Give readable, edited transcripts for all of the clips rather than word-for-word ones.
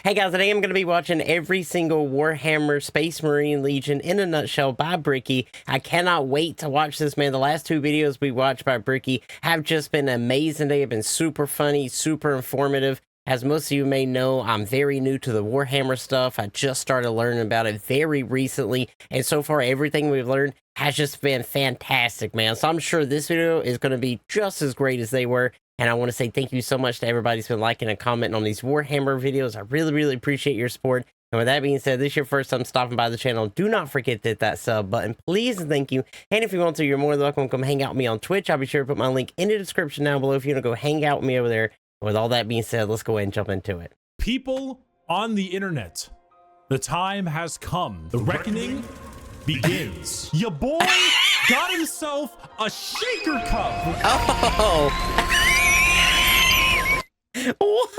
Hey guys, today I'm going to be watching every single Warhammer Space Marine Legion in a nutshell by Bricky. I cannot wait to watch this, man. The last two videos we watched by Bricky have just been amazing. They have been super funny, super informative. As most of you may know, I'm very new to the Warhammer stuff. I just started learning about it very recently, and so far everything we've learned has just been fantastic, man. So I'm sure this video is going to be just as great as they were. And I want to say thank you so much to everybody who's been liking and commenting on these Warhammer videos. I really appreciate your support. And with that being said, this is your first time stopping by the channel. Do not forget to hit that sub button, please and thank you. And if you want to, you're more than welcome to come hang out with me on Twitch. I'll be sure to put my link in the description down below if you want to go hang out with me over there. With all that being said, let's go ahead and jump into it. People on the internet, the time has come. The reckoning begins. Your boy got himself a shaker cup. Oh! What?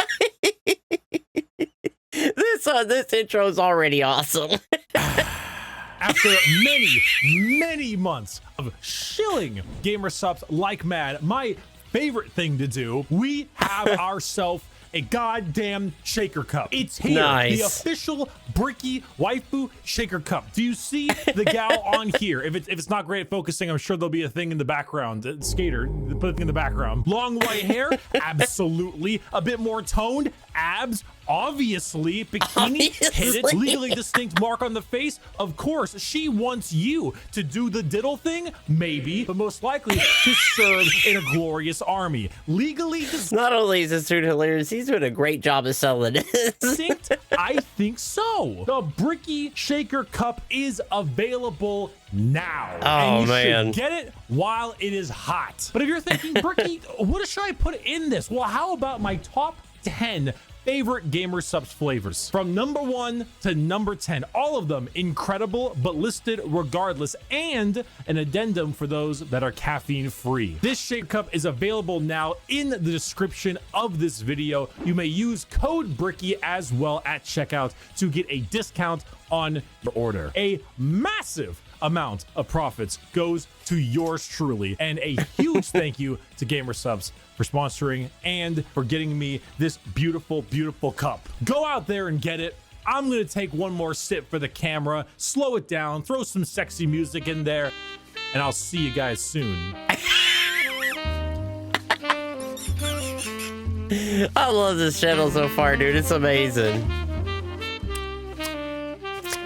This intro is already awesome. After many months of shilling gamer subs like mad, my favorite thing to do, we have ourselves a goddamn shaker cup. It's here, nice. The official Bricky waifu shaker cup. Do you see the gal on here? If it's not great at focusing, I'm sure there'll be a thing in the background. Skater, put it in the background. Long white hair, absolutely. A bit more toned, abs, obviously. Bikini, hit it. Legally distinct mark on the face. Of course, she wants you to do the diddle thing, maybe, but most likely to serve in a glorious army. Legally distinct. Not only is this dude hilarious, he's doing a great job of selling it. I think so. The Bricky Shaker Cup is available now. Oh, and you man. should get it while it is hot. But if you're thinking, Bricky, what should I put in this? Well, how about my top 10 favorite gamer subs flavors from number 1 to number 10, all of them incredible but listed regardless, and an addendum for those that are caffeine free. This shaker cup is available now in the description of this video. You may use code Bricky as well at checkout to get a discount on your order. A massive amount of profits goes to yours truly, and a huge thank you to gamer subs for sponsoring and for getting me this beautiful cup. Go out there and get it. I'm gonna take one more sip for the camera, slow it down, throw some sexy music in there, and I'll see you guys soon. I love this channel so far, dude. It's amazing.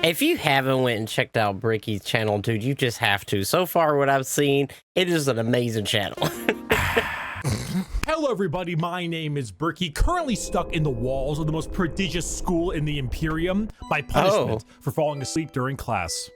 If you haven't went and checked out Bricky's channel, dude, you just have to. So far, what I've seen, it is an amazing channel. Hello everybody, my name is Bricky, currently stuck in the walls of the most prodigious school in the Imperium by punishment for falling asleep during class.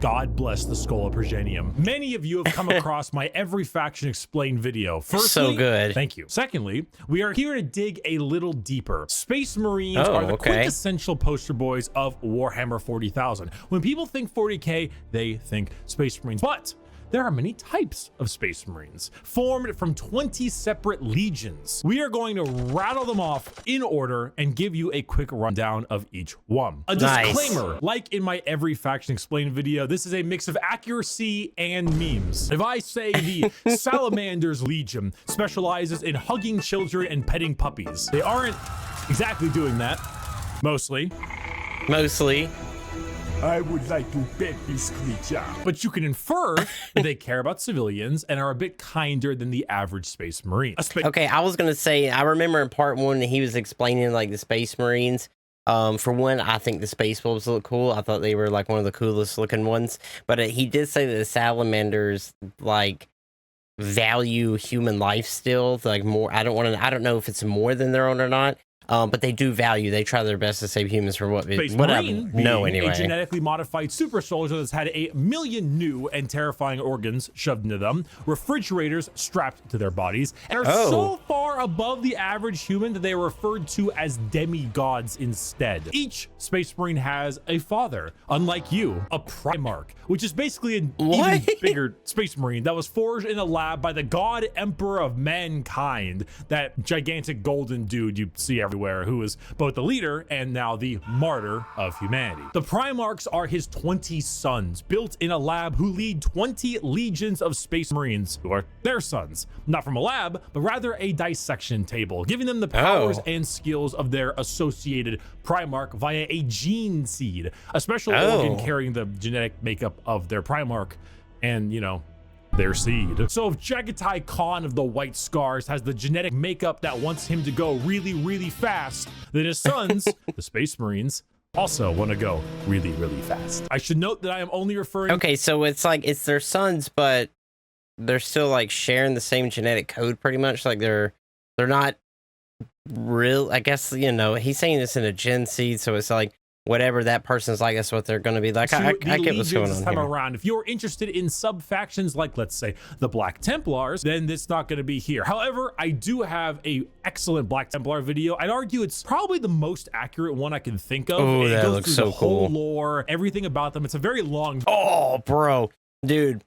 God bless the Skull of Progenium. Many of you have come across my Every Faction Explained video. Firstly, so good. Thank you. Secondly, we are here to dig a little deeper. Space Marines are the quintessential poster boys of Warhammer 40,000. When people think 40K, they think Space Marines. But there are many types of Space Marines, formed from 20 separate legions. We are going to rattle them off in order and give you a quick rundown of each one. A disclaimer, like in my Every Faction Explained video, this is a mix of accuracy and memes. If I say the Salamanders Legion specializes in hugging children and petting puppies, they aren't exactly doing that, mostly. I would like to pet this creature. But you can infer that they care about civilians and are a bit kinder than the average Space Marine. Okay, I was gonna say, I remember in part 1 he was explaining like the Space Marines. For one, I think the Space Wolves look cool. I thought they were like one of the coolest looking ones. But he did say that the Salamanders like value human life still, like more. I don't know if it's more than their own or not. But they do value. They try their best to save humans for what I know anyway. A genetically modified super soldier that's had 1 million new and terrifying organs shoved into them, refrigerators strapped to their bodies, and are so far above the average human that they are referred to as demigods instead. Each Space Marine has a father, unlike you, a Primarch, which is basically an even bigger Space Marine that was forged in a lab by the God Emperor of Mankind, that gigantic golden dude you see everywhere. everywhere, who is both the leader and now the martyr of humanity. The Primarchs are his 20 sons, built in a lab, who lead 20 legions of Space Marines, who are their sons, not from a lab, but rather a dissection table, giving them the powers and skills of their associated Primarch via a gene seed, a special organ carrying the genetic makeup of their Primarch and, you know, their seed. So if Jagatai Khan of the White Scars has the genetic makeup that wants him to go really, really fast, then his sons, the Space Marines, also want to go really, really fast. I should note that I am only referring... Okay, so it's like, it's their sons, but they're still like sharing the same genetic code pretty much. Like they're not real, I guess, you know, he's saying this in a gen seed, so it's like whatever that person's like, that's what they're going to be like. I get what's going on here. Around. If you're interested in sub-factions like, let's say, the Black Templars, then it's not going to be here. However, I do have a excellent Black Templar video. I'd argue it's probably the most accurate one I can think of. Oh, that looks so cool. Whole lore, everything about them. It's a very long... Oh, bro. Dude.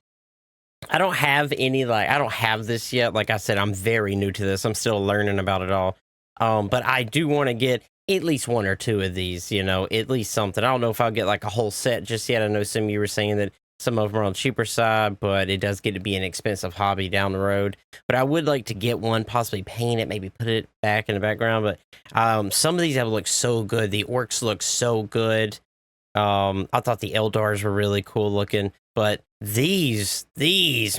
I don't have any, like, I don't have this yet. Like I said, I'm very new to this. I'm still learning about it all. But I do want to get at least one or two of these, you know, at least something. I don't know if I'll get like a whole set just yet. I know some of you were saying that some of them are on the cheaper side, but it does get to be an expensive hobby down the road. But I would like to get one, possibly paint it, maybe put it back in the background. But some of these have looked so good. The orcs look so good. I thought the Eldars were really cool looking, but these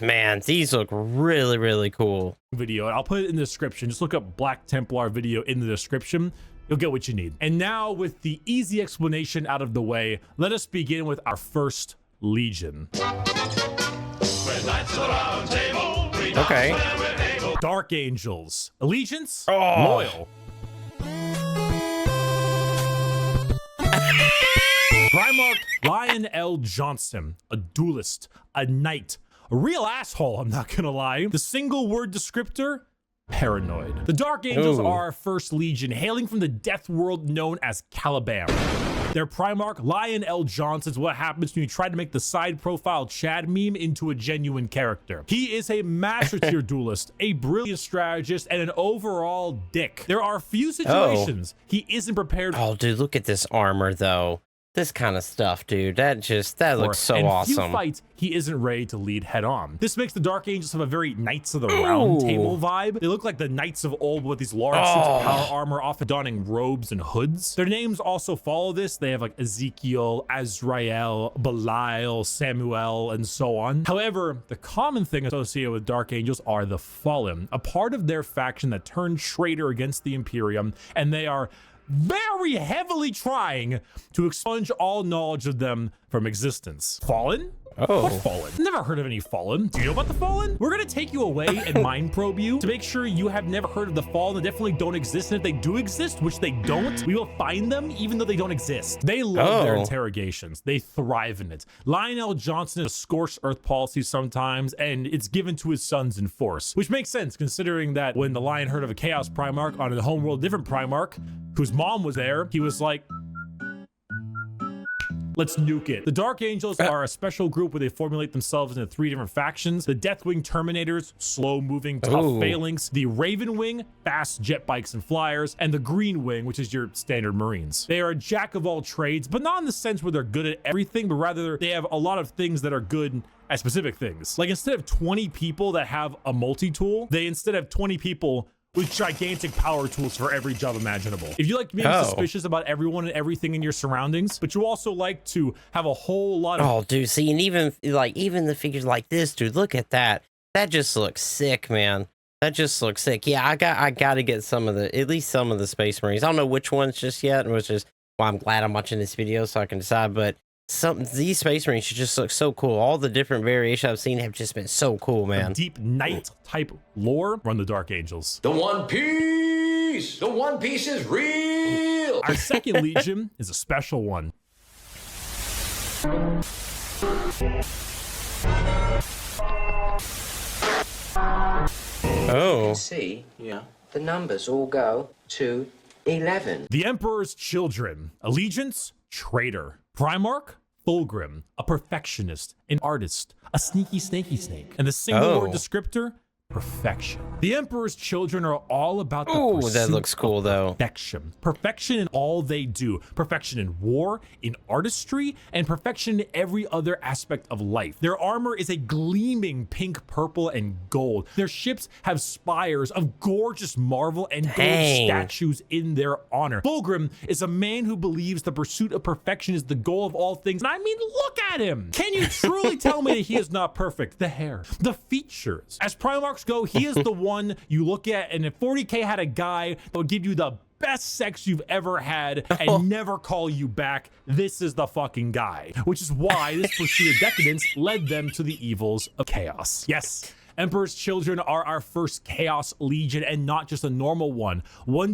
man, these look really, really cool. Video, and I'll put it in the description. Just look up Black Templar video in the description. You'll get what you need. And now, with the easy explanation out of the way, let us begin with our first legion. Okay. Dark Angels. Allegiance? Loyal. Primarch Lion L. Johnston, a duelist, a knight, a real asshole, I'm not gonna lie. The single word descriptor, paranoid. The Dark Angels are our first legion, hailing from the death world known as Caliban. Their Primarch, Lion L. Johnson, is what happens when you try to make the side profile Chad meme into a genuine character. He is a master tier duelist, a brilliant strategist, and an overall dick. There are few situations he isn't prepared. Oh, dude, look at this armor, though. This kind of stuff, dude. That looks so awesome. Few fights he isn't ready to lead head on. This makes the Dark Angels have a very Knights of the Round Table vibe. They look like the knights of old with these large suits of power armor, often donning robes and hoods. Their names also follow this. They have like Ezekiel, Azrael, Belial, Samuel, and so on. However, the common thing associated with Dark Angels are the Fallen, a part of their faction that turned traitor against the Imperium, and they are very heavily trying to expunge all knowledge of them from existence. Fallen? What Fallen? Never heard of any Fallen. Do you know about the Fallen? We're gonna take you away and mind probe you to make sure you have never heard of the Fallen. They definitely don't exist, and if they do exist, which they don't, we will find them even though they don't exist. They love their interrogations. They thrive in it. Lionel Johnson has a scorched earth policy sometimes, and it's given to his sons in force, which makes sense considering that when the Lion heard of a Chaos Primarch on a homeworld different Primarch, whose mom was there, he was like, let's nuke it. The Dark Angels are a special group where they formulate themselves into 3 different factions. The Deathwing Terminators, slow-moving, tough phalanx. The Raven Wing, fast jet bikes and flyers. And the Green Wing, which is your standard Marines. They are a jack of all trades, but not in the sense where they're good at everything, but rather they have a lot of things that are good at specific things. Like instead of 20 people that have a multi-tool, they instead have 20 people with gigantic power tools for every job imaginable. If you like to be suspicious about everyone and everything in your surroundings, but you also like to have a whole lot of... dude, see, and even the figures like this, dude, look at that. That just looks sick, man. That just looks sick. Yeah, I got to get some of at least some of the Space Marines. I don't know which ones just yet, which is why I'm glad I'm watching this video so I can decide, but these Space Marines just look so cool. All the different variations I've seen have just been so cool, man. Deep Knight type lore run the Dark Angels. The One Piece! The One Piece is real! Our second legion is a special one. See, the numbers all go to 11. The Emperor's Children. Allegiance, traitor. Primarch, Fulgrim, a perfectionist, an artist, a sneaky snaky snake. And the single word descriptor, perfection. The Emperor's children are all about the Ooh, pursuit that looks cool of though. perfection. Perfection in all they do. Perfection in war, in artistry, and perfection in every other aspect of life. Their armor is a gleaming pink, purple, and gold. Their ships have spires of gorgeous marble and gold Dang. statues in their honor. Fulgrim is a man who believes the pursuit of perfection is the goal of all things. And I mean, look at him. Can you truly tell me that he is not perfect? The hair, the features. As Primarchs go, he is the one you look at, and if 40K had a guy that would give you the best sex you've ever had and never call you back, this is the fucking guy. Which is why this pursuit of decadence led them to the evils of chaos. Yes, Emperor's children are our first Chaos Legion, and not just a normal one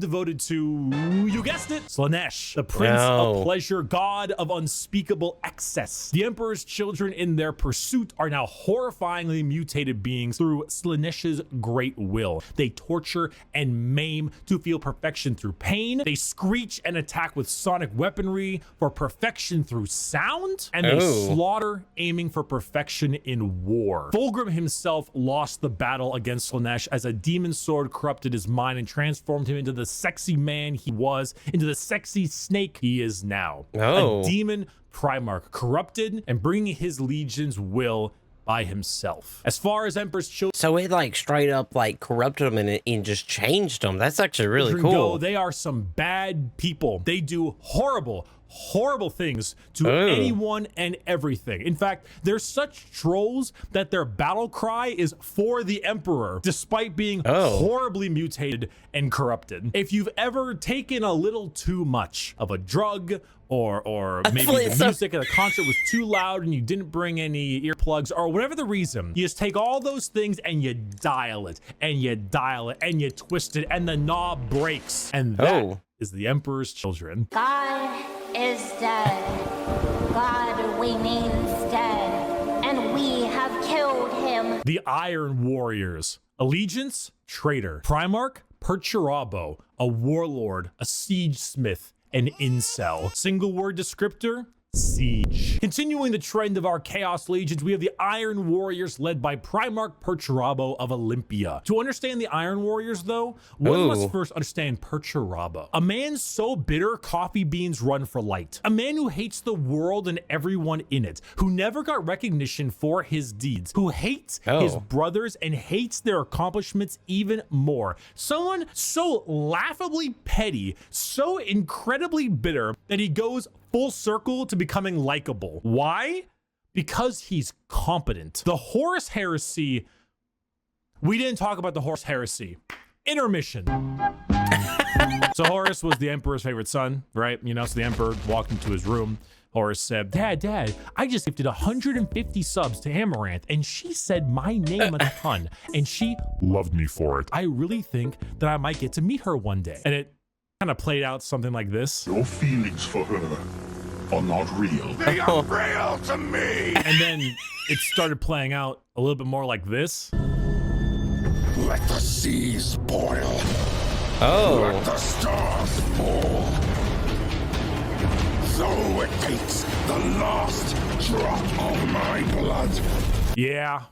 devoted to, you guessed it, Slaanesh, the Prince of Pleasure, god of unspeakable excess. The Emperor's children in their pursuit are now horrifyingly mutated beings through Slaanesh's great will. They torture and maim to feel perfection through pain. They screech and attack with sonic weaponry for perfection through sound, and they slaughter, aiming for perfection in war. Fulgrim himself lost the battle against Slaanesh as a demon sword corrupted his mind and transformed him into the sexy man he was, into the sexy snake he is now. A demon Primarch, corrupted and bringing his legion's will by himself. As far as Emperor's children, so it like straight up like corrupted them and just changed them. That's actually really cool. They are some bad people. They do horrible things to anyone and everything. In fact, they're such trolls that their battle cry is for the Emperor, despite being horribly mutated and corrupted. If you've ever taken a little too much of a drug, or maybe the music at a concert was too loud and you didn't bring any earplugs, or whatever the reason, you just take all those things and you dial it and you dial it and you twist it and the knob breaks. And that is the Emperor's children. God is dead. God we mean's dead. And we have killed him. The Iron Warriors. Allegiance, traitor. Primarch, Perturabo, a warlord, a siege smith, an incel. Single word descriptor, siege. Continuing the trend of our Chaos Legions, we have the Iron Warriors led by Primarch Perturabo of Olympia. To understand the Iron Warriors, though, one must first understand Perturabo. A man so bitter, coffee beans run for light. A man who hates the world and everyone in it, who never got recognition for his deeds, who hates his brothers and hates their accomplishments even more. Someone so laughably petty, so incredibly bitter that he goes full circle to becoming likable. Why? Because he's competent. The Horus Heresy. We didn't talk about the Horus Heresy. Intermission. So Horus was the Emperor's favorite son, right? You know, so the Emperor walked into his room. Horus said, Dad, I just gifted 150 subs to Amaranth, and she said my name a ton, and she loved me for it. I really think that I might get to meet her one day. And it kind of played out something like this. Your feelings for her are not real. They are real to me! And then it started playing out a little bit more like this. Let the seas boil. Let the stars fall. So it takes the last drop of my blood. Yeah.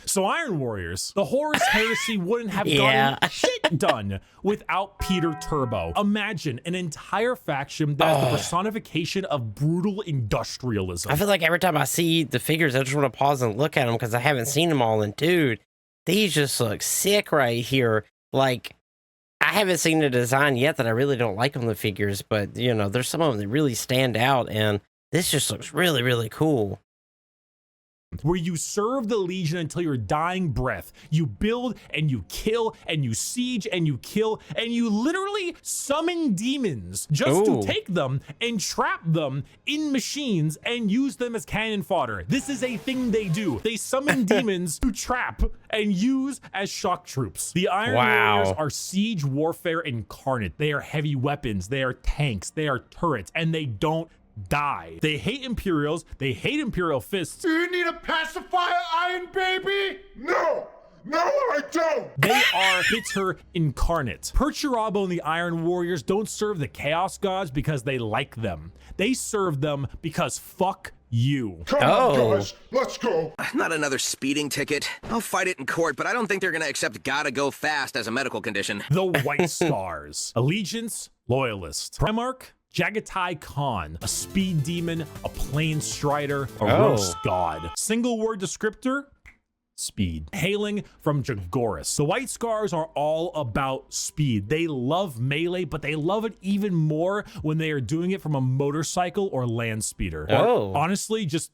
So Iron Warriors, the Horus Heresy wouldn't have gotten shit done without Peter Turbo. Imagine an entire faction that is the personification of brutal industrialism. I feel like every time I see the figures, I just want to pause and look at them because I haven't seen them all. And dude, these just look sick right here. Like, I haven't seen the design yet that I really don't like on the figures, but you know, there's some of them that really stand out, and this just looks really, really cool. Where you serve the Legion until your dying breath. You build and you kill and you siege and you kill and you literally summon demons just to take them and trap them in machines and use them as cannon fodder. This is a thing they do. They summon demons to trap and use as shock troops. The Iron Warriors are siege warfare incarnate. They are heavy weapons. They are tanks. They are turrets, and they don't die. They hate Imperials. They hate Imperial Fists. Do you need a pacifier, Iron Baby? No, I don't. They are bitter incarnate. Perturabo and the Iron Warriors don't serve the Chaos Gods because they like them. They serve them because fuck you. Come on, guys. Let's go. Not another speeding ticket. I'll fight it in court, but I don't think they're gonna accept gotta go fast as a medical condition. The White Scars. Allegiance, Loyalist. Primarch, Jagatai Khan, a speed demon, a plane strider, a roast god. Single word descriptor, speed. Hailing from Jagoras. The White Scars are all about speed. They love melee, but they love it even more when they are doing it from a motorcycle or land speeder. Or honestly, just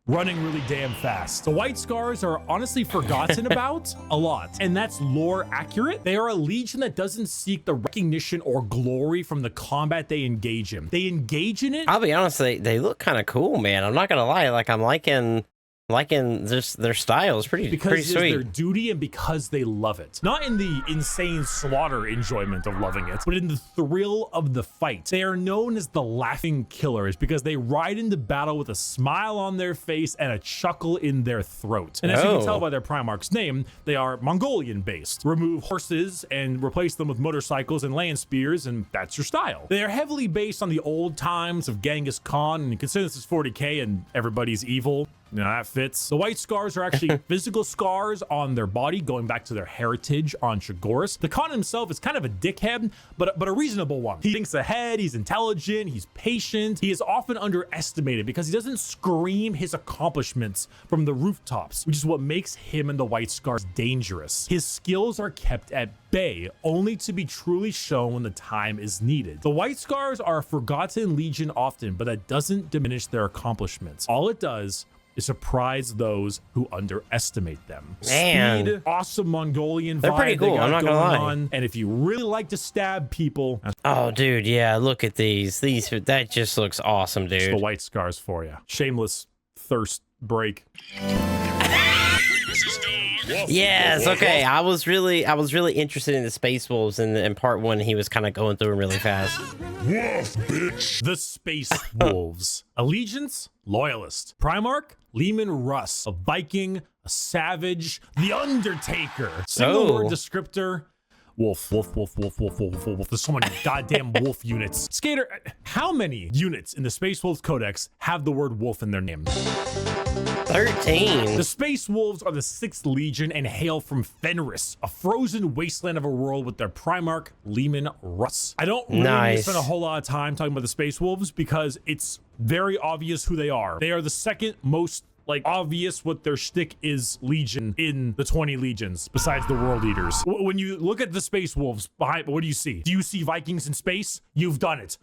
running really damn fast. The White Scars are honestly forgotten about a lot, and that's lore accurate. They are a legion that doesn't seek the recognition or glory from the combat they engage in. They engage in it. I'll be honest, they look kind of cool, man. I'm not gonna lie. Like, I'm liking just their style is pretty Because it's sweet. their duty and because they love it. Not in the insane slaughter enjoyment of loving it, but in the thrill of the fight. They are known as the Laughing Killers because they ride into battle with a smile on their face and a chuckle in their throat. And as you can tell by their Primarch's name, they are Mongolian based. Remove horses and replace them with motorcycles and land spears, and that's your style. They are heavily based on the old times of Genghis Khan, and you consider this is 40k and everybody's evil. You know, that fits. The White Scars are actually physical scars on their body, going back to their heritage on Chagoris. The Khan himself is kind of a dickhead, but a reasonable one. He thinks ahead, he's intelligent, he's patient. He is often underestimated because he doesn't scream his accomplishments from the rooftops, which is what makes him and the White Scars dangerous. His skills are kept at bay, only to be truly shown when the time is needed. The White Scars are a forgotten legion often, but that doesn't diminish their accomplishments. All it does is surprise those who underestimate them. Man. Speed, awesome Mongolian They're vibe pretty cool, they got I'm not going gonna lie. on. And if you really like to stab people, that's Oh, dude, yeah, look at these. That just looks awesome, the dude. White Scars for you. Shameless thirst break. Yes, okay. I was really interested in the Space Wolves, and in part one, he was kind of going through them really fast. Woof, bitch. The Space Wolves. Allegiance, Loyalist. Primarch, Lehman Russ. A Viking, a Savage, the Undertaker. Single word descriptor, wolf, wolf, wolf, wolf, wolf, wolf, wolf. There's so many goddamn wolf units. Skater, how many units in the Space Wolves Codex have the word wolf in their name? 13. The Space Wolves are the 6th Legion and hail from Fenris, a frozen wasteland of a world with their Primarch, Lehman Russ. I don't really need to spend a whole lot of time talking about the Space Wolves because it's very obvious who they are. They are the second most obvious what their shtick is legion in the 20 legions besides the world eaters. When you look at the Space Wolves behind, what do you see? Do you see Vikings in space? You've done it.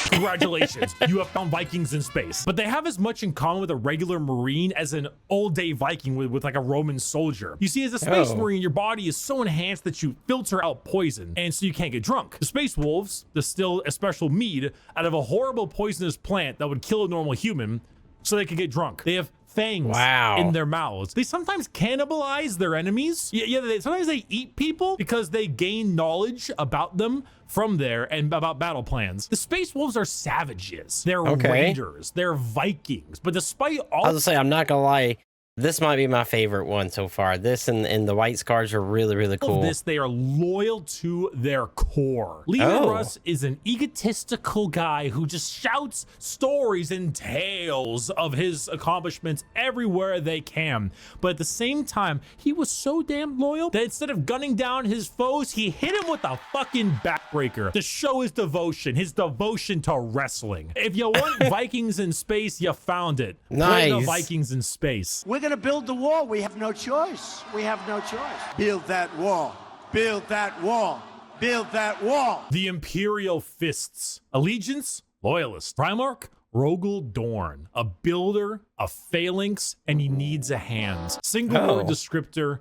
Congratulations, you have found Vikings in space. But they have as much in common with a regular Marine as an old-day Viking with like a Roman soldier. You see, as a Space Marine, your body is so enhanced that you filter out poison, and so you can't get drunk. The Space Wolves distill a special mead out of a horrible poisonous plant that would kill a normal human so they could get drunk. They have fangs in their mouths. They sometimes cannibalize their enemies. Sometimes they eat people because they gain knowledge about them from there and about battle plans. The Space Wolves are savages. They're raiders. They're Vikings. But despite all, I was gonna say, I'm not gonna lie, this might be my favorite one so far. This and the White Scars are really cool. They are loyal to their core. Lehman Russ is an egotistical guy who just shouts stories and tales of his accomplishments everywhere they can. But at the same time, he was so damn loyal that instead of gunning down his foes, he hit him with a fucking backbreaker to show his devotion to wrestling. If you want Vikings in space, you found it. Nice. Play the Vikings in space. We're going to build the wall. We have no choice. We have no choice. Build that wall. Build that wall. Build that wall. The Imperial Fists. Allegiance, Loyalist. Primarch, Rogel Dorn. A builder, a phalanx, and he needs a hand. Single word descriptor,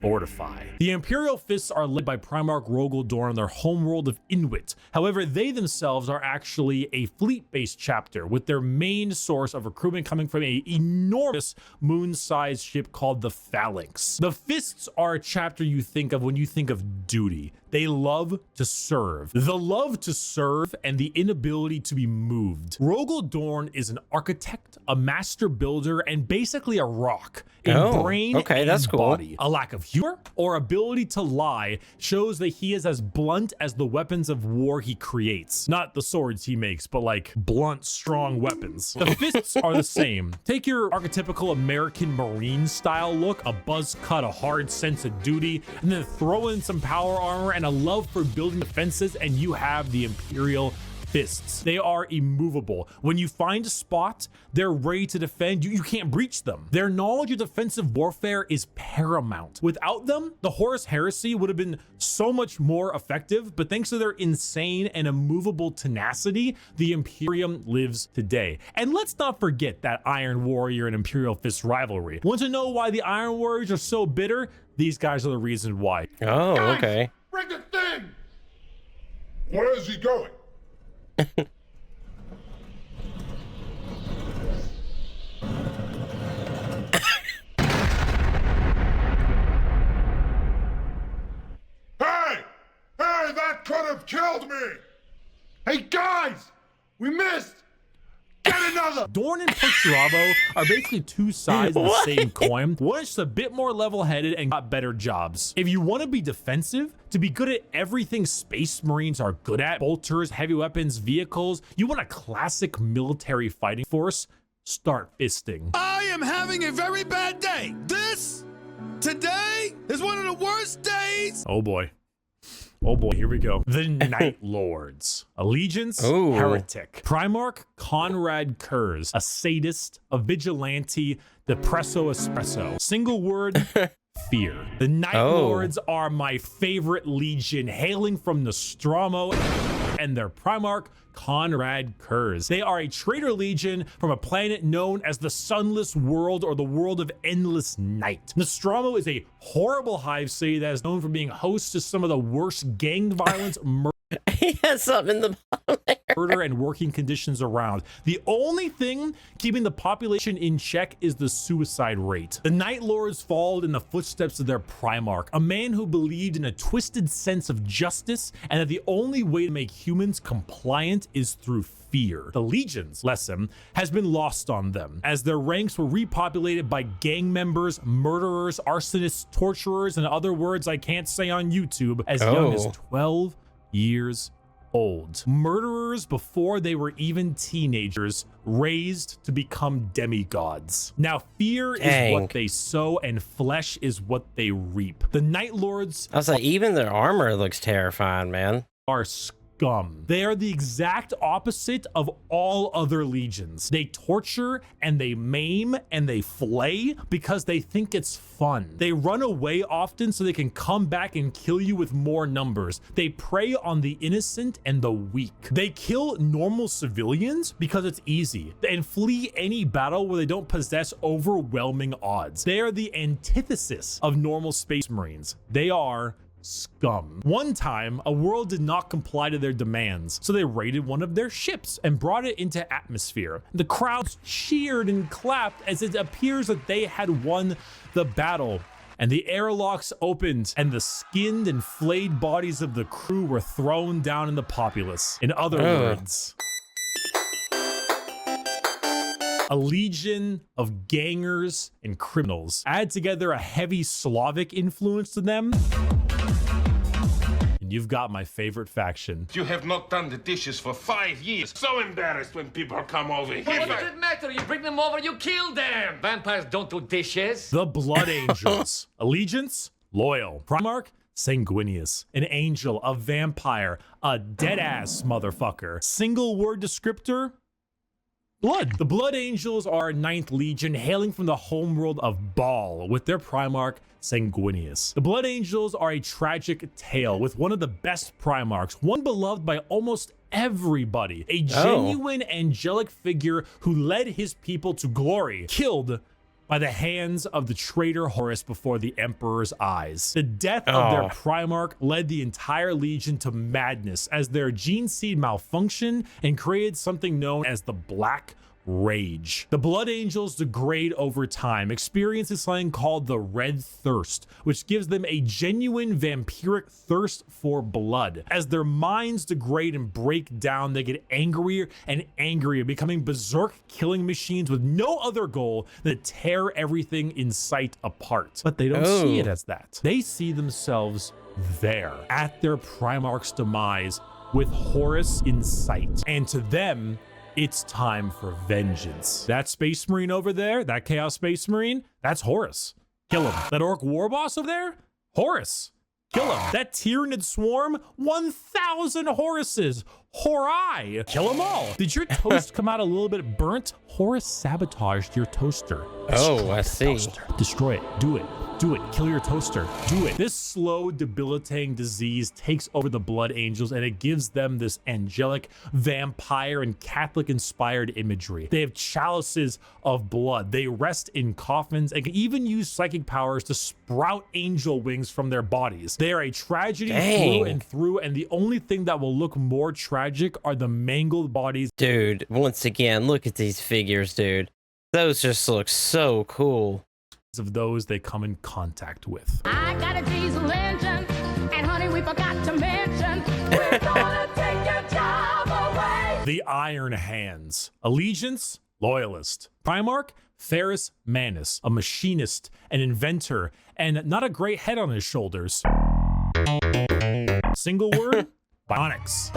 fortify. The Imperial Fists are led by Primarch Rogel Dorn on their homeworld of Inuit. However, they themselves are actually a fleet-based chapter with their main source of recruitment coming from an enormous moon-sized ship called the Phalanx. The Fists are a chapter you think of when you think of duty. They love to serve. The love to serve and the inability to be moved. Rogel Dorn is an architect, a master builder, and basically a rock in brain and body. A lack of humor or ability to lie shows that he is as blunt as the weapons of war he creates. Not the swords he makes, but like blunt, strong weapons. The fists are the same. Take your archetypical American Marine style look, a buzz cut, a hard sense of duty, and then throw in some power armor and a love for building defenses, and you have the Imperial Fists. They are immovable. When you find a spot, they're ready to defend. You can't breach them. Their knowledge of defensive warfare is paramount. Without them, the Horus Heresy would have been so much more effective, but thanks to their insane and immovable tenacity, the Imperium lives today. And let's not forget that Iron Warrior and Imperial Fist rivalry. Want to know why the Iron Warriors are so bitter? These guys are the reason why. Oh, okay. Bring the thing! Where is he going? Hey! Hey, that could have killed me! Hey, guys! We missed! Get another! Dorn and Perturabo are basically two sides of the same coin. One is just a bit more level-headed and got better jobs. If you want to be defensive, to be good at everything Space Marines are good at, bolters, heavy weapons, vehicles, you want a classic military fighting force, start fisting. I am having a very bad day. Today is one of the worst days. Oh boy. Oh boy, here we go. The Night Lords. Allegiance, heretic. Primarch Conrad Kurz, a sadist, a vigilante, depresso espresso. Single word, fear. The Night Lords are my favorite legion, hailing from Nostromo and their Primarch Conrad Kurz. They are a traitor legion from a planet known as the Sunless World, or the World of Endless Night. Nostromo is a horrible hive city that is known for being host to some of the worst gang violence, He has something in the bottom there. murder, and working conditions around. The only thing keeping the population in check is the suicide rate. The Night Lords followed in the footsteps of their Primarch, a man who believed in a twisted sense of justice and that the only way to make humans compliant is through fear. The Legion's lesson has been lost on them, as their ranks were repopulated by gang members, murderers, arsonists, torturers, and other words I can't say on YouTube, as young as 12 years old. Murderers before they were even teenagers, raised to become demigods. Now, fear is what they sow and flesh is what they reap. The Night Lords, I was like, even their armor looks terrifying, man. are scum. They are the exact opposite of all other legions. They torture and they maim and they flay because they think it's fun. They run away often so they can come back and kill you with more numbers. They prey on the innocent and the weak. They kill normal civilians because it's easy and flee any battle where they don't possess overwhelming odds. They are the antithesis of normal Space Marines. They are scum. One time, a world did not comply to their demands, so they raided one of their ships and brought it into atmosphere. The crowds cheered and clapped as it appears that they had won the battle, and the airlocks opened and the skinned and flayed bodies of the crew were thrown down in the populace. In other words, a legion of gangers and criminals. Add together a heavy Slavic influence to them, and you've got my favorite faction. You have not done the dishes for 5 years. So embarrassed when people come over here. What does it matter? You bring them over, you kill them. Vampires don't do dishes. The Blood Angels. Allegiance, loyal. Primarch, sanguineous. An angel, a vampire, a dead-ass motherfucker. Single word descriptor, blood. The Blood Angels are 9th Legion, hailing from the homeworld of Baal, with their Primarch, Sanguinius. The Blood Angels are a tragic tale with one of the best Primarchs, one beloved by almost everybody, a genuine angelic figure who led his people to glory, killed by the hands of the traitor Horus before the Emperor's eyes. The death of their Primarch led the entire Legion to madness as their gene seed malfunctioned and created something known as the Black rage. The Blood Angels degrade over time, experiencing something called the Red Thirst, which gives them a genuine vampiric thirst for blood. As their minds degrade and break down, they get angrier and angrier, becoming berserk killing machines with no other goal than to tear everything in sight apart. But they don't see it as that. They see themselves there, at their Primarch's demise, with Horus in sight. And to them, it's time for vengeance. That Space Marine over there, that Chaos Space Marine, that's Horus. Kill him. That Orc War Boss over there, Horus. Kill him. That Tyranid Swarm, 1,000 Horuses. Horai. Kill them all. Did your toast come out a little bit burnt? Horus sabotaged your toaster. Oh, I see. Destroy it. Do it. Do it. Kill your toaster. Do it. This slow, debilitating disease takes over the Blood Angels, and it gives them this angelic, vampire, and Catholic-inspired imagery. They have chalices of blood. They rest in coffins and can even use psychic powers to sprout angel wings from their bodies. They are a tragedy through and through, and the only thing that will look more tragic are the mangled bodies. Dude, once again, look at these figures, dude. Those just look so cool. Of those they come in contact with. I got a diesel engine, and honey, we forgot to mention, we're gonna take your job away. The Iron Hands. Allegiance, loyalist. Primarch, Ferrus Manus, a machinist, an inventor, and not a great head on his shoulders. Single word, bionics.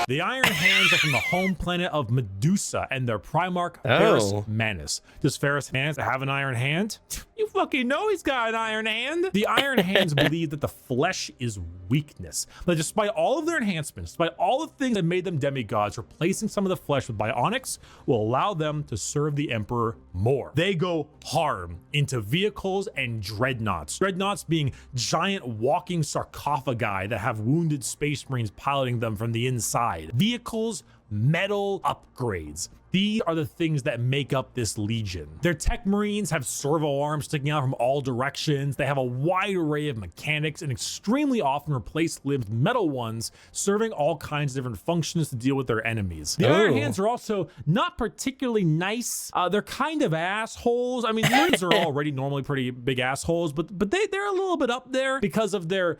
The Iron Hands are from the home planet of Medusa and their Primarch, Ferrus Manus. Does Ferrus Manus have an iron hand? You fucking know he's got an iron hand. The Iron Hands believe that the flesh is weakness. But despite all of their enhancements, despite all the things that made them demigods, replacing some of the flesh with bionics will allow them to serve the Emperor more. They go hard into vehicles and dreadnoughts. Dreadnoughts being giant walking sarcophagi that have wounded Space Marines piloting them from the inside. Vehicles, metal, upgrades. These are the things that make up this legion. Their tech marines have servo arms sticking out from all directions. They have a wide array of mechanics and extremely often replace limbs with metal ones, serving all kinds of different functions to deal with their enemies. The Iron Hands are also not particularly nice. They're kind of assholes. I mean, limbs are already normally pretty big assholes, but they're a little bit up there because of their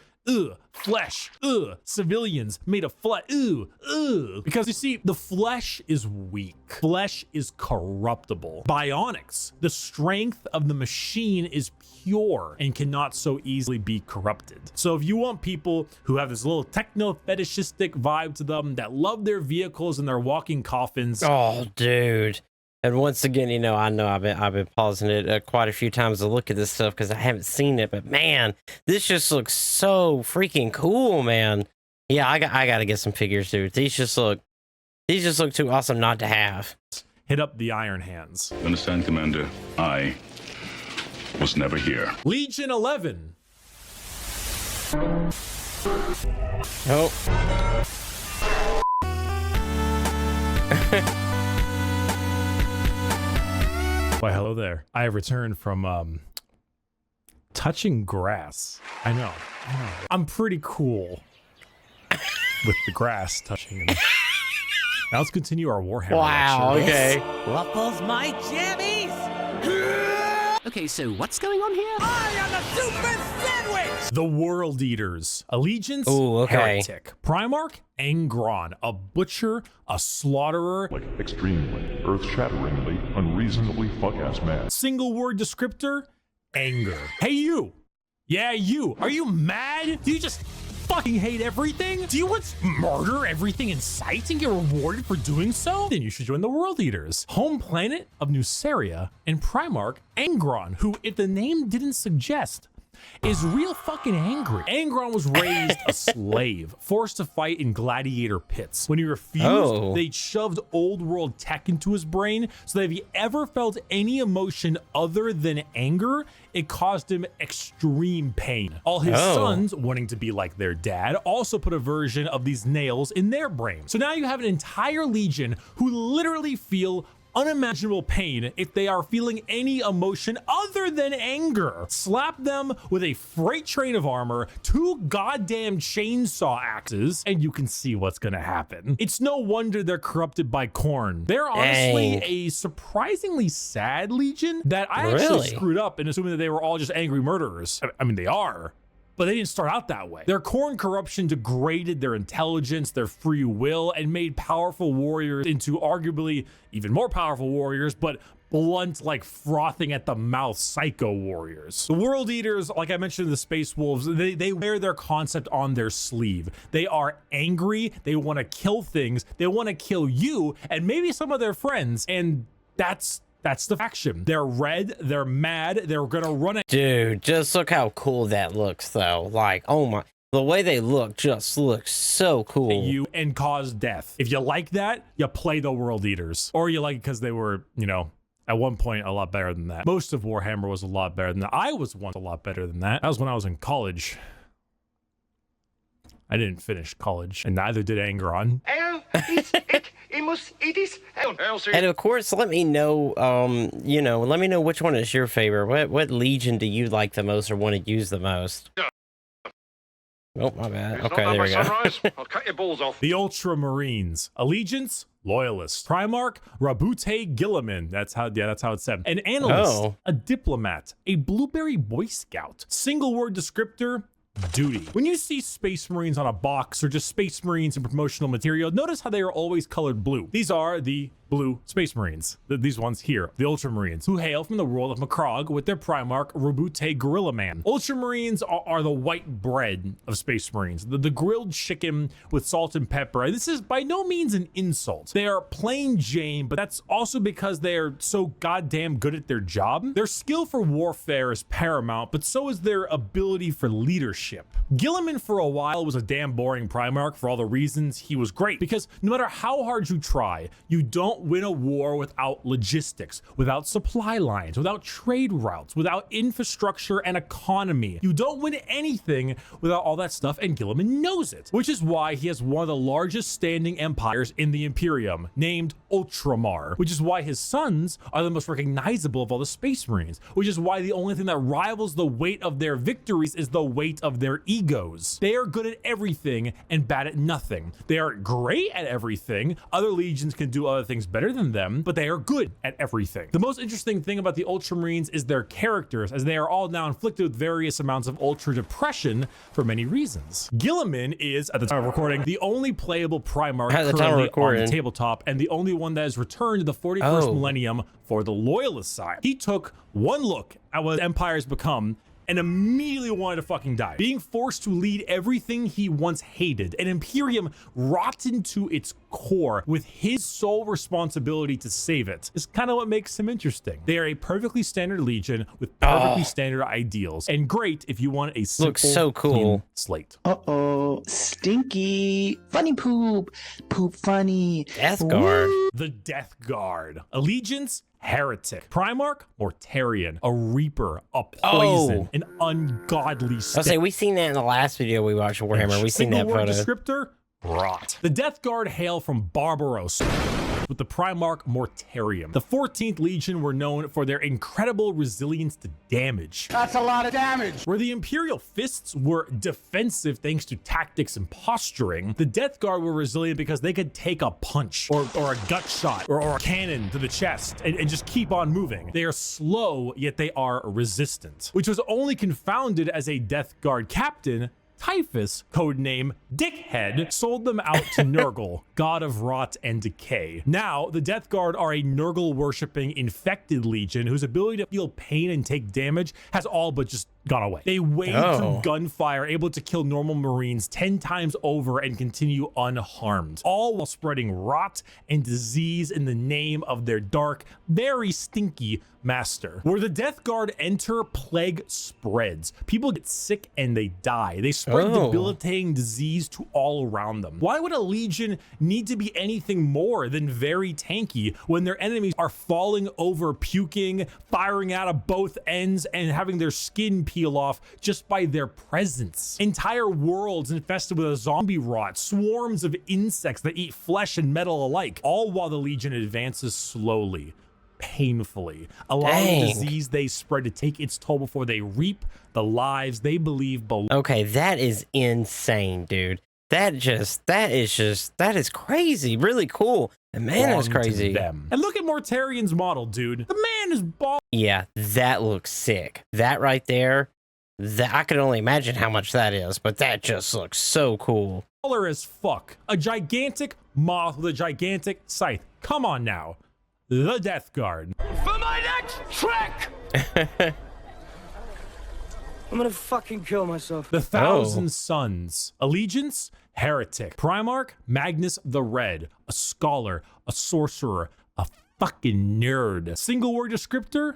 flesh, civilians made of flesh, because you see, the flesh is weak. Flesh is corruptible. Bionics, the strength of the machine is pure and cannot so easily be corrupted. So if you want people who have this little techno fetishistic vibe to them, that love their vehicles and their walking coffins. Oh, dude. And once again, you know I've been pausing it quite a few times to look at this stuff because I haven't seen it. But man, this just looks so freaking cool, man. Yeah, I gotta get some figures, dude. These just look too awesome not to have. Hit up the Iron Hands. Understand, Commander? I was never here. Legion 11. Oh. Why, hello there. I have returned from touching grass. I know. I'm pretty cool with the grass touching it. Now let's continue our Warhammer. Wow, lecture. okay. Ruffles my jammies! Okay, so what's going on here? I am a super sandwich! The World Eaters. Allegiance, Heretic. Primarch, Angron, a butcher, a slaughterer. Like extremely, earth-shatteringly, unreasonably fuck-ass mad. Single word descriptor, anger. Hey you! Yeah, you! Are you mad? Do you just fucking hate everything? Do you want to murder everything in sight and get rewarded for doing so? Then you should join the World Eaters. Home planet of Nuceria and Primarch Angron, who, if the name didn't suggest, is real fucking angry. Angron was raised a slave, forced to fight in gladiator pits. When he refused, they shoved old world tech into his brain, so that if he ever felt any emotion other than anger, it caused him extreme pain. All his sons, wanting to be like their dad, also put a version of these nails in their brain. So now you have an entire legion who literally feel unimaginable pain if they are feeling any emotion other than anger. Slap them with a freight train of armor, 2 goddamn chainsaw axes, and you can see what's gonna happen. It's no wonder they're corrupted by corn. They're honestly a surprisingly sad legion that I actually screwed up in assuming that they were all just angry murderers. I mean, they are, but they didn't start out that way. Their corn corruption degraded their intelligence, their free will, and made powerful warriors into arguably even more powerful warriors, but blunt, like frothing at the mouth psycho warriors. The World Eaters, like I mentioned in the Space Wolves, they wear their concept on their sleeve. They are angry, they want to kill things, they want to kill you, and maybe some of their friends, and that's the faction. They're red, they're mad, they're gonna run it. Dude, just look how cool that looks though. Like, oh my, the way they look just looks so cool. You and cause death. If you like that, you play the World Eaters. Or you like it because they were, you know, at one point a lot better than that. Most of Warhammer was a lot better than that. I was once a lot better than that. That was when I was in college. I didn't finish college, and neither did Angron. And of course, let me know, you know, let me know which one is your favorite. What legion do you like the most or want to use the most? Oh, my bad. Okay, there we go. I'll cut your balls off. The Ultramarines. Allegiance, Loyalist. Primarch, Rabute Gilliman. That's how it's said. An Analyst, a Diplomat, a Blueberry Boy Scout. Single word descriptor, duty. When you see Space Marines on a box or just Space Marines in promotional material, notice how they are always colored blue. These are the blue Space Marines. These ones here, the Ultramarines, who hail from the world of Macrog with their Primarch, Rabute Gorilla Man. Ultramarines are the white bread of Space Marines, the grilled chicken with salt and pepper. This is by no means an insult. They are plain Jane, but that's also because they are so goddamn good at their job. Their skill for warfare is paramount, but so is their ability for leadership. Gilliman for a while was a damn boring Primarch for all the reasons he was great, because no matter how hard you try, you don't win a war without logistics, without supply lines, without trade routes, without infrastructure and economy. You don't win anything without all that stuff, and Gilliman knows it, which is why he has one of the largest standing empires in the Imperium, named Ultramar, which is why his sons are the most recognizable of all the Space Marines, which is why the only thing that rivals the weight of their victories is the weight of their egos. They are good at everything and bad at nothing. They are great at everything. Other legions can do other things better than them, but they are good at everything. The most interesting thing about the Ultramarines is their characters, as they are all now inflicted with various amounts of ultra depression for many reasons. Gilliman is, at the time of recording, the only playable Primarch currently on the tabletop, and the only one that has returned to the 41st millennium for the Loyalist side. He took one look at what empires become and immediately wanted to fucking die. Being forced to lead everything he once hated, an Imperium rotten to its core with his sole responsibility to save it, is kind of what makes him interesting. They are a perfectly standard legion with perfectly standard ideals, and great if you want a simple, looks so cool, clean slate. Uh-oh, stinky, funny poop, poop funny. Death Guard. The Death Guard. Allegiance, Heretic. Primarch, Mortarian. A Reaper, a Poison, an ungodly I'll say, we seen that in the last video we watched Warhammer. We seen that photo. Descriptor, rot. The Death Guard hail from Barbaros, with the Primarch Mortarium. The 14th Legion were known for their incredible resilience to damage. That's a lot of damage. Where the Imperial Fists were defensive thanks to tactics and posturing, the Death Guard were resilient because they could take a punch or a gut shot or a cannon to the chest and just keep on moving. They are slow, yet they are resistant, which was only confounded as a Death Guard captain, Typhus, codename Dickhead, sold them out to Nurgle, god of rot and decay. Now, the Death Guard are a Nurgle-worshipping infected legion whose ability to feel pain and take damage has all but just gone away. They wade through gunfire, able to kill normal Marines 10 times over and continue unharmed, all while spreading rot and disease in the name of their dark, very stinky master. Where the Death Guard enter, plague spreads. People get sick and they die. They spread debilitating disease to all around them. Why would a legion need to be anything more than very tanky when their enemies are falling over, puking, firing out of both ends, and having their skin peel off just by their presence? Entire worlds infested with a zombie rot, swarms of insects that eat flesh and metal alike, all while the legion advances slowly, painfully, allowing the disease they spread to take its toll before they reap the lives they believe belong. Okay, that is insane, dude. That is crazy. Really cool. And man, that's crazy. Them. And look at Mortarian's model, dude. The man is bald. Yeah, that looks sick. That right there, that I can only imagine how much that is, but that just looks so cool. As fuck. A gigantic moth with a gigantic scythe. Come on now. The Death Guard. For my next trick! I'm gonna fucking kill myself. The Thousand Sons. Allegiance, Heretic. Primarch, Magnus the Red. A scholar, a sorcerer, a fucking nerd. Single word descriptor,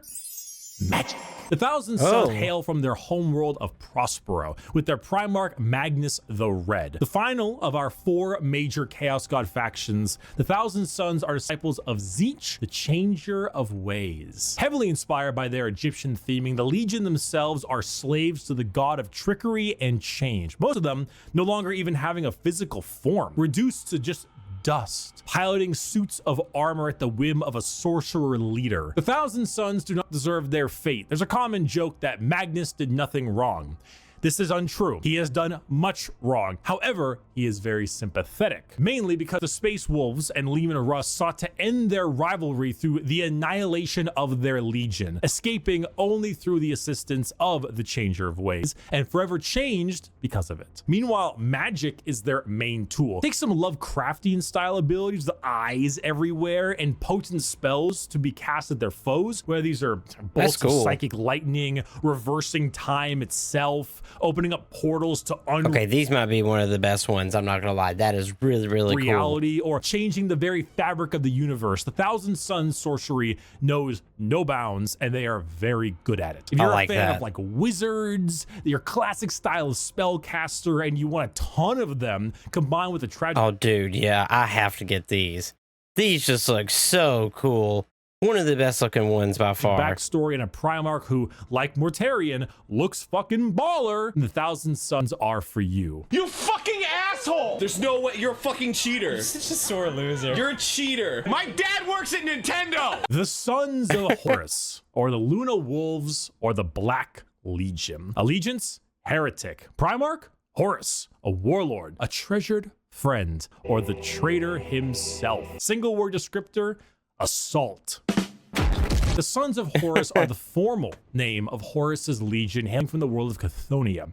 magic. The Thousand Sons hail from their homeworld of Prospero, with their Primarch Magnus the Red. The final of our 4 major Chaos God factions, the Thousand Sons are disciples of Tzeentch, the Changer of Ways. Heavily inspired by their Egyptian theming, the Legion themselves are slaves to the god of trickery and change. Most of them no longer even having a physical form, reduced to just dust, piloting suits of armor at the whim of a sorcerer leader. The Thousand Sons do not deserve their fate. There's a common joke that Magnus did nothing wrong. This is untrue. He has done much wrong. However, he is very sympathetic, mainly because the Space Wolves and Leman Russ sought to end their rivalry through the annihilation of their legion, escaping only through the assistance of the Changer of Ways, and forever changed because of it. Meanwhile, magic is their main tool. Take some Lovecraftian style abilities, the eyes everywhere, and potent spells to be cast at their foes, whether these are bolts of psychic lightning, reversing time itself, opening up portals to okay, these might be one of the best ones. I'm not gonna lie, that is really reality, cool. Or changing the very fabric of the universe. The Thousand Sons sorcery knows no bounds, and they are very good at it. If you're a fan of like wizards, your classic style of spellcaster, and you want a ton of them combined with a tragic. Oh, dude, yeah, I have to get these. These just look so cool. One of the best looking ones by far. Backstory and a Primarch who, like Mortarian, looks fucking baller. And the Thousand Sons are for you. You fucking asshole! There's no way. You're a fucking cheater. You're such a sore loser. You're a cheater. My dad works at Nintendo! The Sons of Horus, or the Luna Wolves, or the Black Legion. Allegiance, Heretic. Primarch, Horus, a warlord, a treasured friend, or the traitor himself. Single word descriptor, assault. The Sons of Horus are the formal name of Horus's legion, hailing from the world of Chthoniya.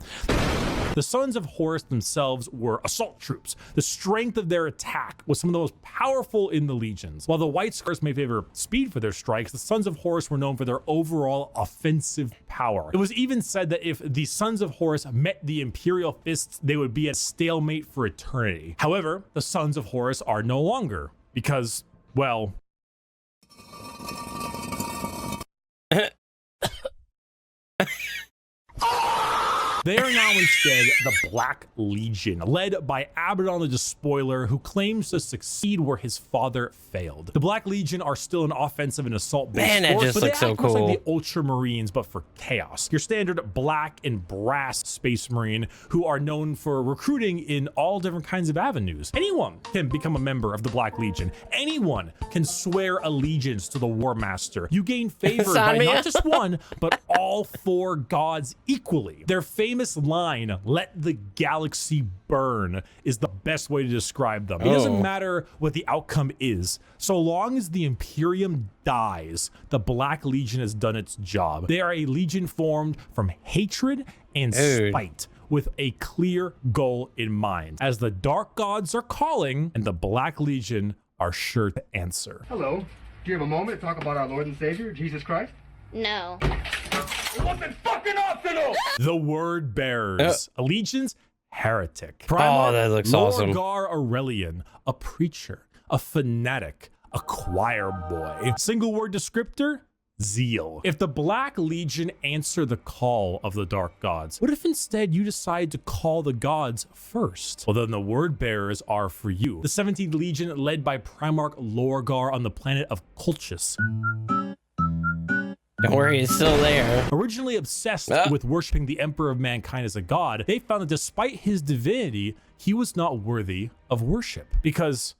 The Sons of Horus themselves were assault troops. The strength of their attack was some of the most powerful in the legions. While the White Scars may favor speed for their strikes, the Sons of Horus were known for their overall offensive power. It was even said that if the Sons of Horus met the Imperial Fists, they would be at stalemate for eternity. However, the Sons of Horus are no longer, because, well, they are now instead the Black Legion, led by Abaddon the Despoiler, who claims to succeed where his father failed. The Black Legion are still an offensive and assault-based force, but they act much like the Ultramarines, but for chaos. Your standard black and brass Space Marine, who are known for recruiting in all different kinds of avenues. Anyone can become a member of the Black Legion. Anyone can swear allegiance to the War Master. You gain favor by not just one, but all 4 gods equally. Their famous line, "Let the galaxy burn," is the best way to describe them. It doesn't matter what the outcome is. So long as the Imperium dies, the Black Legion has done its job. They are a legion formed from hatred and spite, with a clear goal in mind, as the Dark Gods are calling, and the Black Legion are sure to answer. Hello. Do you have a moment to talk about our Lord and Savior, Jesus Christ? No. It wasn't fucking optional! The Word Bearers. Allegiance, Heretic. Primarch, that looks awesome. Lorgar Aurelian, a preacher, a fanatic, a choir boy. Single word descriptor, zeal. If the Black Legion answer the call of the Dark Gods, what if instead you decide to call the gods first? Well, then the word bearers are for you. The 17th Legion, led by Primarch Lorgar on the planet of Colchis. Don't worry, it's still there. Originally obsessed with worshiping the Emperor of Mankind as a god, they found that despite his divinity, he was not worthy of worship because,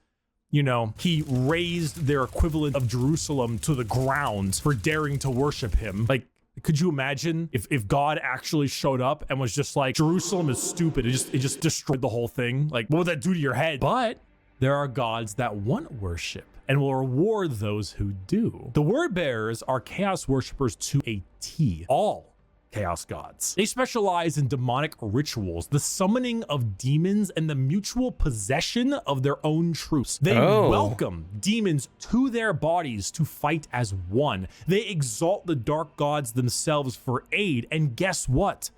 you know, he raised their equivalent of Jerusalem to the ground for daring to worship him. Like, could you imagine if God actually showed up and was just like, Jerusalem is stupid, it just destroyed the whole thing? Like, what would that do to your head? But there are gods that want worship and will reward those who do. The word bearers are chaos worshippers to a T. All chaos gods. They specialize in demonic rituals, the summoning of demons, and the mutual possession of their own truths. They welcome demons to their bodies to fight as one. They exalt the dark gods themselves for aid, and guess what?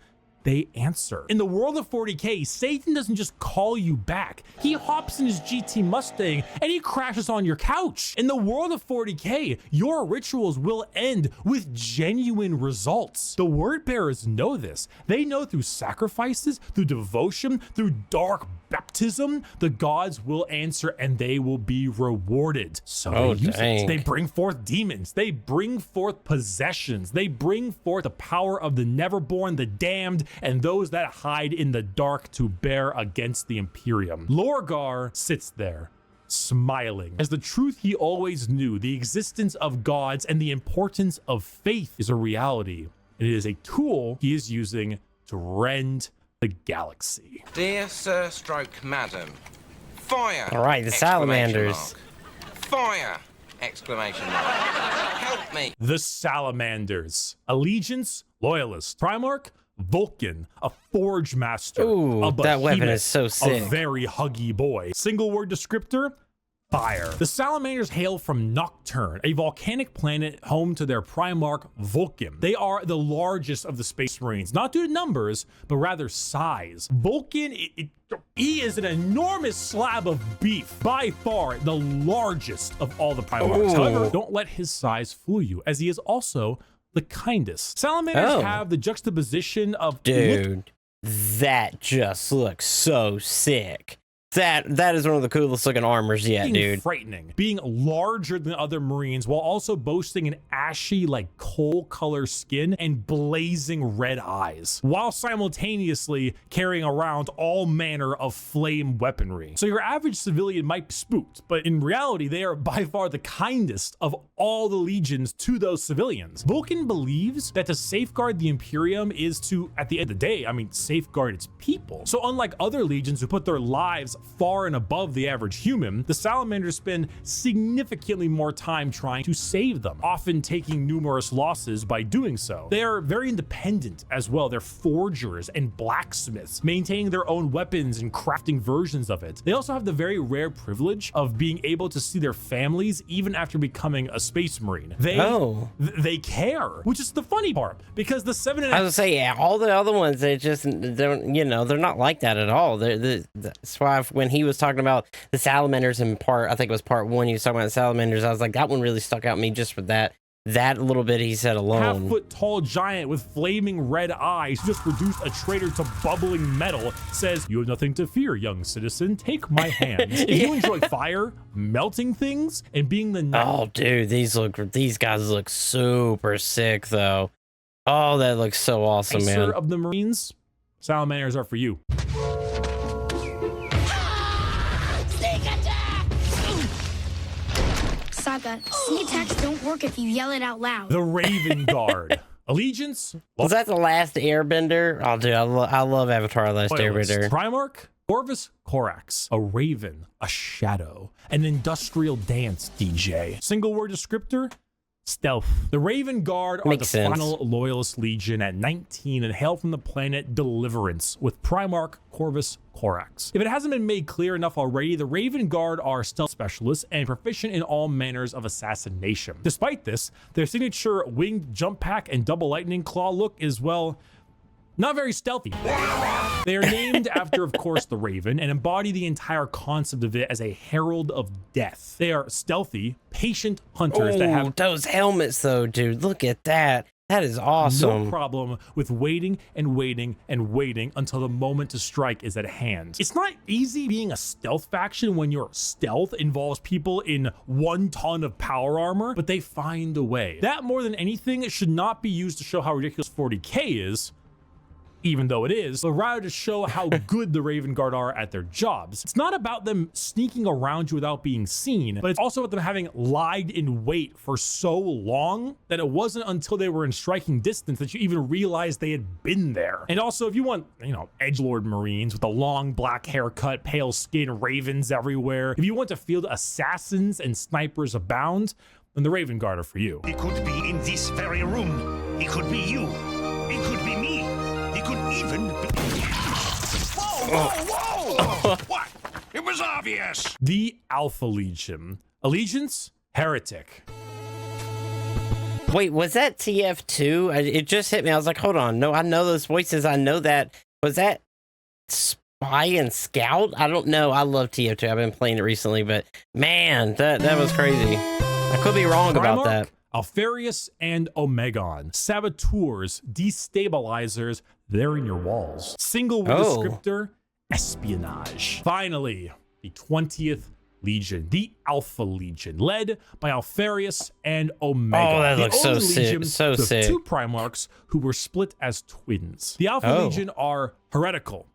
They answer. In the world of 40k, Satan doesn't just call you back. He hops in his GT Mustang and he crashes on your couch. In the world of 40k, your rituals will end with genuine results. The word bearers know this. They know through sacrifices, through devotion, through dark baptism, the gods will answer and they will be rewarded. So they use it. They bring forth demons. They bring forth possessions. They bring forth the power of the neverborn, the damned, and those that hide in the dark to bear against the Imperium. Lorgar sits there, smiling, as the truth he always knew, the existence of gods and the importance of faith is a reality. And it is a tool he is using to rend the galaxy. Dear Sir Stroke Madam, fire! All right, the Salamanders. Fire! Exclamation mark. Help me! The Salamanders. Allegiance, loyalist. Primarch, Vulcan, a forge master. Ooh, a that weapon is so sick. A very huggy boy. Single word descriptor, fire. The Salamanders hail from Nocturne, a volcanic planet home to their Primarch Vulcan. They are the largest of the Space Marines, not due to numbers, but rather size. Vulcan, he is an enormous slab of beef, by far the largest of all the Primarchs. However, don't let his size fool you, as he is also the kindest. Salamanders have the juxtaposition of... Dude, that just looks so sick. That is one of the coolest looking armors yet, dude. Frightening. Being larger than other Marines while also boasting an ashy, like coal color skin and blazing red eyes, while simultaneously carrying around all manner of flame weaponry. So your average civilian might be spooked, but in reality, they are by far the kindest of all the legions to those civilians. Vulcan believes that to safeguard the Imperium is to, at the end of the day, safeguard its people. So unlike other legions who put their lives far and above the average human, the Salamanders spend significantly more time trying to save them, often taking numerous losses by doing so. They are very independent as well. They're forgers and blacksmiths, maintaining their own weapons and crafting versions of it. They also have the very rare privilege of being able to see their families even after becoming a Space Marine. They care, which is the funny part, because the 7 and I was gonna say, yeah, all the other ones, they just don't, you know, they're not like that at all. That's why when he was talking about the Salamanders in I think it was part 1, he was talking about the Salamanders, I was like, that one really stuck out to me just for that little bit he said alone. 5-foot tall giant with flaming red eyes who just reduced a traitor to bubbling metal says, "You have nothing to fear, young citizen. Take my hands." If you enjoy fire, melting things, and being the dude, these guys look super sick though. Oh, that looks so awesome, man. Of the Marines, Salamanders are for you. Saga, sneak attacks don't work if you yell it out loud. The Raven Guard. Allegiance. Was that the last Airbender? Oh, dude, I love Avatar: The Last Airbender. Primarch, Corvus Corax, a Raven, a Shadow, an industrial dance DJ. Single word descriptor, stealth. The Raven Guard are the final loyalist legion at 19 and hail from the planet Deliverance with Primarch Corvus Corax. If it hasn't been made clear enough already, the Raven Guard are stealth specialists and proficient in all manners of assassination. Despite this, their signature winged jump pack and double lightning claw look is, well, not very stealthy. They are named after, of course, the Raven, and embody the entire concept of it as a herald of death. They are stealthy, patient hunters that have those helmets though, dude. Look at that. That is awesome. No problem with waiting and waiting and waiting until the moment to strike is at hand. It's not easy being a stealth faction when your stealth involves people in 1 ton of power armor, but they find a way. That, more than anything, should not be used to show how ridiculous 40k is, even though it is, but rather to show how good the Raven Guard are at their jobs. It's not about them sneaking around you without being seen, but it's also about them having lied in wait for so long that it wasn't until they were in striking distance that you even realized they had been there. And also, if you want, you know, edgelord Marines with a long black haircut, pale skin, ravens everywhere, if you want to field assassins and snipers abound, then the Raven Guard are for you. He could be in this very room. He could be you. It could be me. He could even be... Whoa! What? It was obvious. The Alpha Legion. Allegiance? Heretic. Wait, was that TF2? It just hit me. I was like, hold on. No, I know those voices. I know that. Was that Spy and Scout? I don't know. I love TF2. I've been playing it recently, but man, that was crazy. I could be wrong about that. Alfarius and Omegon. Saboteurs, destabilizers, they're in your walls. Single word descriptor, espionage. Finally, the 20th Legion, the Alpha Legion, led by Alfarius and Omega. Oh, that looks so sick. So sick. 2 Primarchs who were split as twins. The Alpha Legion are heretical,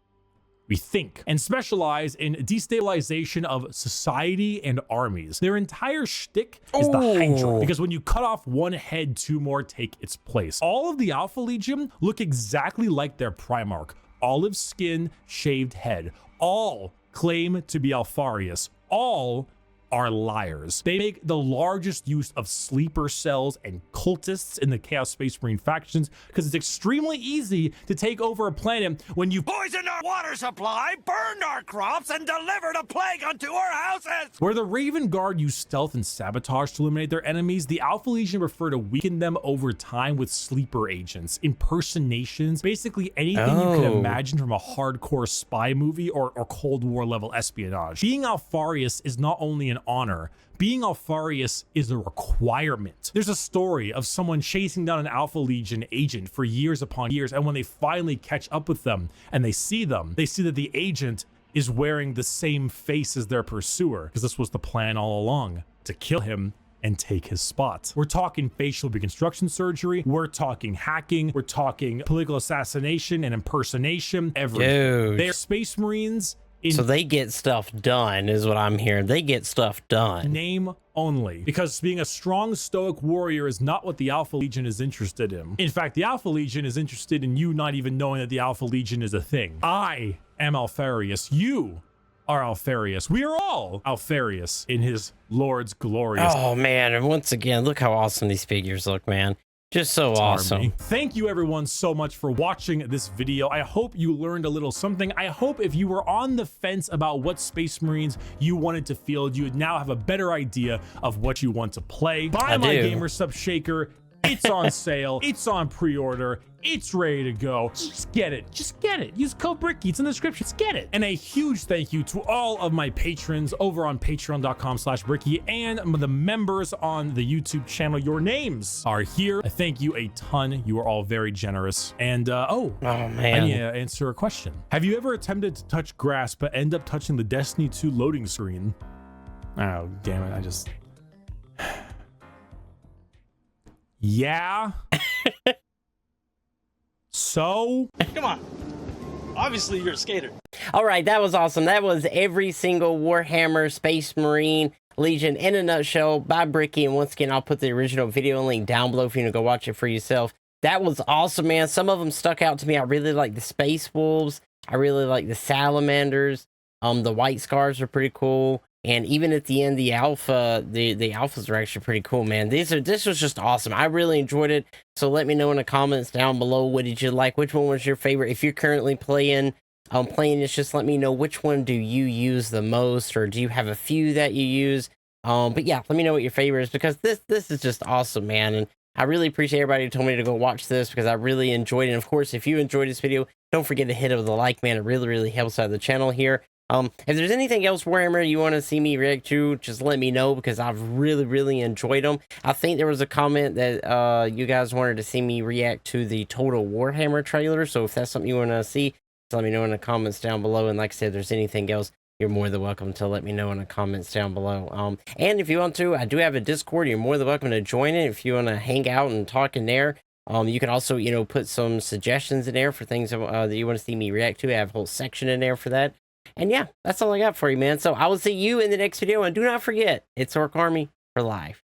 we think, and specialize in destabilization of society and armies. Their entire shtick is the Hydra, because when you cut off one head, 2 more take its place. All of the Alpha Legion look exactly like their Primarch. Olive skin, shaved head. All claim to be Alfarius. All are liars. They make the largest use of sleeper cells and cultists in the Chaos Space Marine factions because it's extremely easy to take over a planet when you Poisoned our water supply, burned our crops, and delivered a plague unto our houses. Where the Raven Guard use stealth and sabotage to eliminate their enemies, the Alpha Legion prefer to weaken them over time with sleeper agents, impersonations, basically anything you can imagine from a hardcore spy movie or Cold War level espionage. Being Alfarius is not only an honor, being Alfarius is a requirement. There's a story of someone chasing down an Alpha Legion agent for years upon years, and when they finally catch up with them and they see that the agent is wearing the same face as their pursuer, because this was the plan all along, to kill him and take his spot. We're talking facial reconstruction surgery, we're talking hacking, we're talking political assassination and impersonation, everything. Dude. They're Space Marines. So they get stuff done, is what I'm hearing. They get stuff done. Name only. Because being a strong stoic warrior is not what the Alpha Legion is interested in. In fact, the Alpha Legion is interested in you not even knowing that the Alpha Legion is a thing. I am Alfarius. You are Alfarius. We are all Alfarius in his Lord's glorious. Oh, man. And once again, look how awesome these figures look, man. Just so awesome. Thank you everyone so much for watching this video. I hope you learned a little something. I hope if you were on the fence about what Space Marines you wanted to field, you would now have a better idea of what you want to play. Buy my Gamer Sub Shaker. It's on sale. It's on pre-order. It's ready to go. Just get it. Just get it. Use code Bricky. It's in the description. Just get it. And a huge thank you to all of my patrons over on patreon.com/Bricky and the members on the YouTube channel. Your names are here. I thank you a ton. You are all very generous. And oh man, I need to answer a question. Have you ever attempted to touch grass but end up touching the Destiny 2 loading screen? Oh, damn it. I just... Yeah. So? Come on. Obviously, you're a skater. All right, that was awesome. That was every single Warhammer Space Marine Legion in a nutshell by Bricky. And once again, I'll put the original video link down below for you to go watch it for yourself. That was awesome, man. Some of them stuck out to me. I really like the Space Wolves. I really like the Salamanders. The White Scars are pretty cool. And even at the end, the alpha, the alphas are actually pretty cool, man. This was just awesome. I really enjoyed it. So let me know in the comments down below. What did you like? Which one was your favorite? If you're currently playing this, just let me know which one do you use the most, or do you have a few that you use? But yeah, let me know what your favorite is, because this is just awesome, man. And I really appreciate everybody who told me to go watch this because I really enjoyed it. And of course, if you enjoyed this video, don't forget to hit it with a like, man. It really, really helps out the channel here. If there's anything else Warhammer you want to see me react to, just let me know because I've really, really enjoyed them. I think there was a comment that you guys wanted to see me react to the Total Warhammer trailer. So if that's something you want to see, just let me know in the comments down below. And like I said, if there's anything else, you're more than welcome to let me know in the comments down below. And if you want to, I do have a Discord. You're more than welcome to join it if you want to hang out and talk in there. You can also, you know, put some suggestions in there for things that you want to see me react to. I have a whole section in there for that. And yeah, that's all I got for you, man. So I will see you in the next video. And do not forget, it's Orc Army for life.